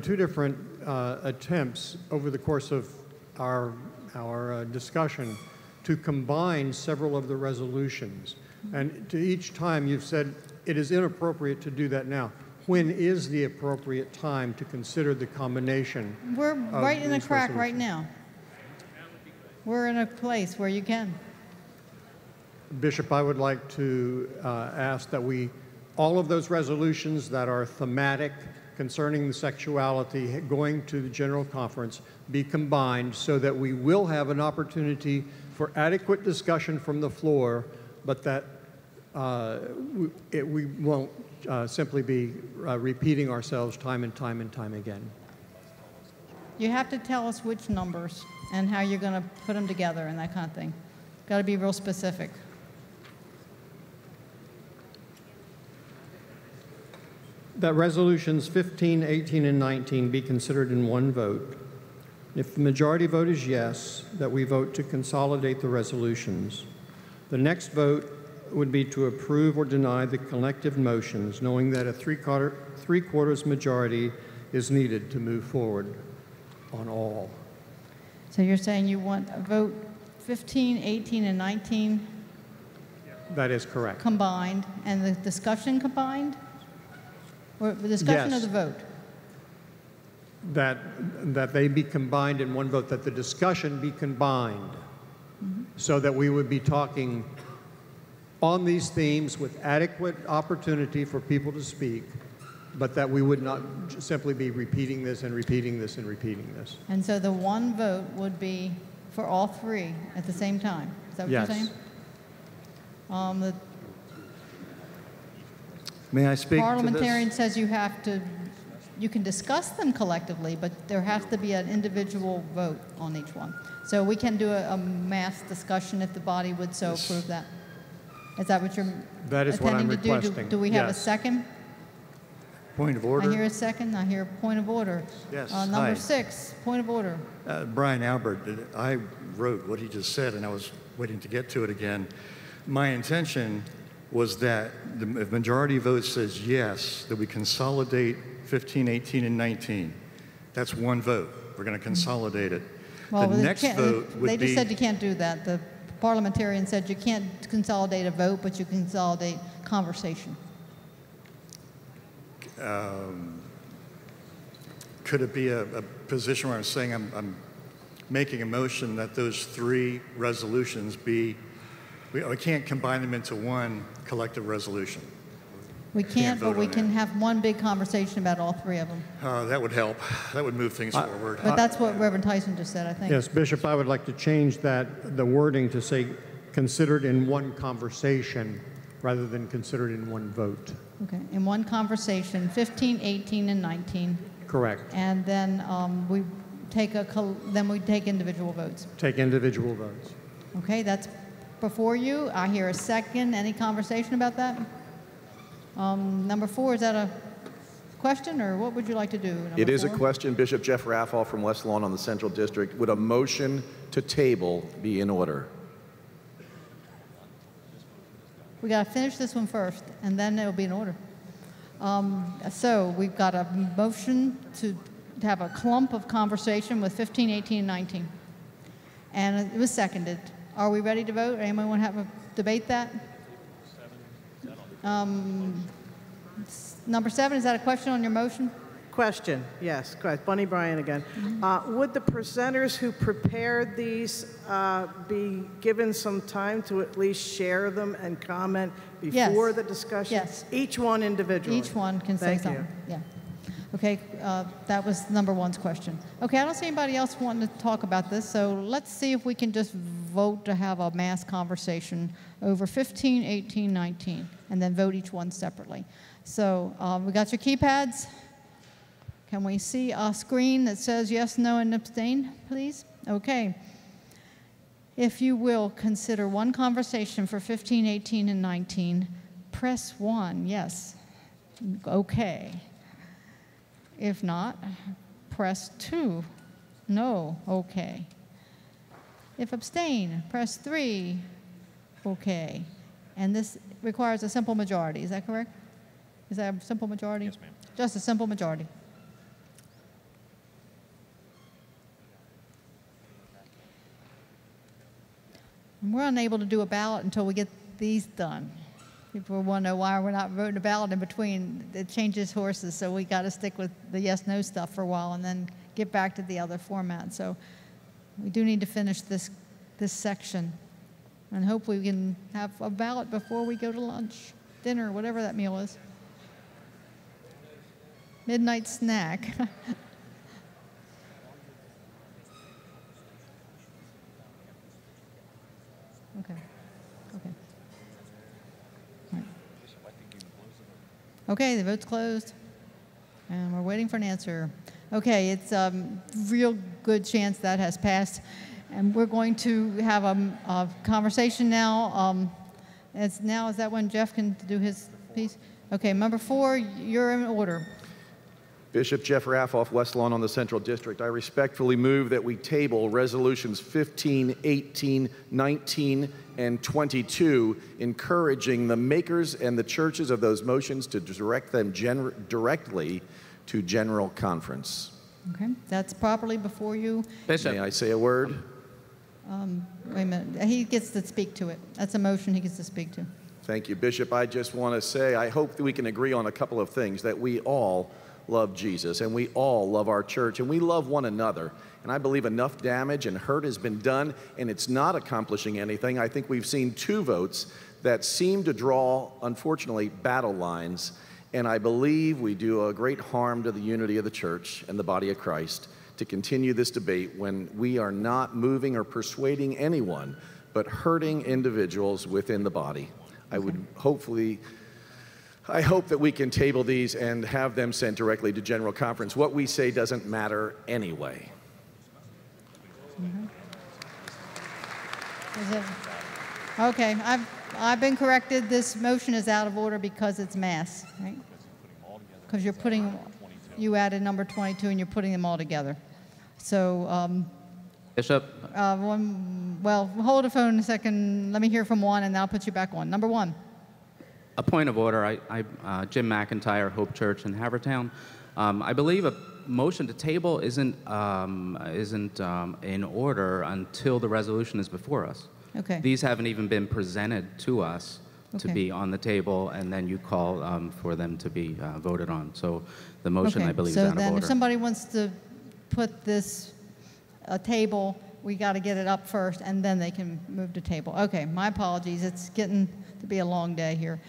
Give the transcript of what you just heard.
Two different attempts over the course of our discussion to combine several of the resolutions. And to each time you've said it is inappropriate to do that now. When is the appropriate time to consider the combination? We're right in the crack right now. We're in a place where you can. Bishop, I would like to ask that all of those resolutions that are thematic concerning the sexuality going to the General Conference be combined so that we will have an opportunity for adequate discussion from the floor, but that we won't simply be repeating ourselves time and time and time again. You have to tell us which numbers and how you're going to put them together and that kind of thing. Got to be real specific. That resolutions 15, 18, and 19 be considered in one vote. If the majority vote is yes, that we vote to consolidate the resolutions. The next vote would be to approve or deny the collective motions, knowing that a three-quarters majority is needed to move forward on all. So you're saying you want a vote 15, 18, and 19? That is correct. Combined, and the discussion combined? Or the discussion Yes. of the vote? That they be combined in one vote, that the discussion be combined, so that we would be talking on these themes with adequate opportunity for people to speak, but that we would not simply be repeating this and repeating this and repeating this. And so the one vote would be for all three at the same time. Is that what Yes. you're saying? The May I speak to parliamentarian this? says you can discuss them collectively, but there has to be an individual vote on each one. So we can do a mass discussion if the body would so approve that. Is that what you're That is what I'm intending to do? requesting. Do we have a Yes. second? Point of I order. hear a second. I hear a point of order. Yes, Number hi. 6, point of order. Brian Albert, I wrote what he just said, and I was waiting to get to it again. My intention was that the majority vote says yes, that we consolidate 15, 18, and 19. That's one vote. We're going to consolidate it. Well, The they next can't- vote would They be... just said you can't do that. The parliamentarian said you can't consolidate a vote, but you consolidate conversation. Could it be a position where I'm saying I'm making a motion that those three resolutions be... We can't combine them into one collective resolution. We can't, but vote we on can that. have one big conversation about all three of them. That would help. That would move things forward. But that's what Reverend Tyson just said, I think. Yes, Bishop, I would like to change the wording to say considered in one conversation rather than considered in one vote. Okay, in one conversation, 15, 18, and 19. Correct. And then we take individual votes. Take individual votes. Okay, that's before you. I hear a second. Any conversation about that? Number 4, is that a question, or what would you like to do? It is a 4? question. Bishop Jeff Raffall from West Lawn on the Central District. Would a motion to table be in order? We got to finish this one first, and then it'll be in order. So we've got a motion to have a clump of conversation with 15, 18, and 19. And it was seconded. Are we ready to vote? Anyone want to have a debate that? Number 7, is that a question on your motion? Question, yes, correct. Bunny Bryan again. Would the presenters who prepared these be given some time to at least share them and comment before Yes. the discussion? Yes. Each one individually? Each one can say Thank something. you. Yeah. Okay, that was number 1's question. Okay, I don't see anybody else wanting to talk about this, so let's see if we can just vote to have a mass conversation over 15, 18, 19, and then vote each one separately. So we got your keypads. Can we see a screen that says yes, no, and abstain, please? Okay. If you will consider one conversation for 15, 18, and 19, press 1, yes. Okay. If not, press 2, no, okay. If abstain, press 3, okay. And this requires a simple majority, is that correct? Is that a simple majority? Yes, ma'am. Just a simple majority. We're unable to do a ballot until we get these done. People want to know why we're not voting a ballot in between. It changes horses, so we got to stick with the yes/no stuff for a while and then get back to the other format. So we do need to finish this section, and hopefully we can have a ballot before we go to lunch, dinner, whatever that meal is. Midnight snack. Okay. Okay. All right. Okay, the vote's closed, and we're waiting for an answer. Okay, it's a real good chance that has passed, and we're going to have a conversation now. Is that when Jeff can do his piece? Okay, number 4, you're in order. Bishop Jeff Raffoff, West Lawn on the Central District. I respectfully move that we table resolutions 15, 18, 19, and 22, encouraging the makers and the churches of those motions to direct them directly to General Conference. Okay, that's properly before you. Bishop. May I say a word? Wait a minute. He gets to speak to it. That's a motion he gets to speak to. Thank you, Bishop. I just want to say I hope that we can agree on a couple of things, that we all love Jesus, and we all love our church, and we love one another. And I believe enough damage and hurt has been done, and it's not accomplishing anything. I think we've seen 2 votes that seem to draw, unfortunately, battle lines, and I believe we do a great harm to the unity of the church and the body of Christ to continue this debate when we are not moving or persuading anyone, but hurting individuals within the body. I hope that we can table these and have them sent directly to General Conference. What we say doesn't matter anyway. Okay, I've been corrected. This motion is out of order because it's mass, right? Because you added number 22 and you're putting them all together. So, Bishop. well, hold the phone a second. Let me hear from one, and then I'll put you back on. Number 1. A point of order. Jim McIntyre, Hope Church in Havertown. I believe a motion to table isn't in order until the resolution is before us. Okay. These haven't even been presented to us to Okay. be on the table, and then you call for them to be voted on. So the motion, Okay, I believe, so is out of then order. if somebody wants to put this table, we got to get it up first, and then they can move to table. Okay, my apologies. It's getting to be a long day here.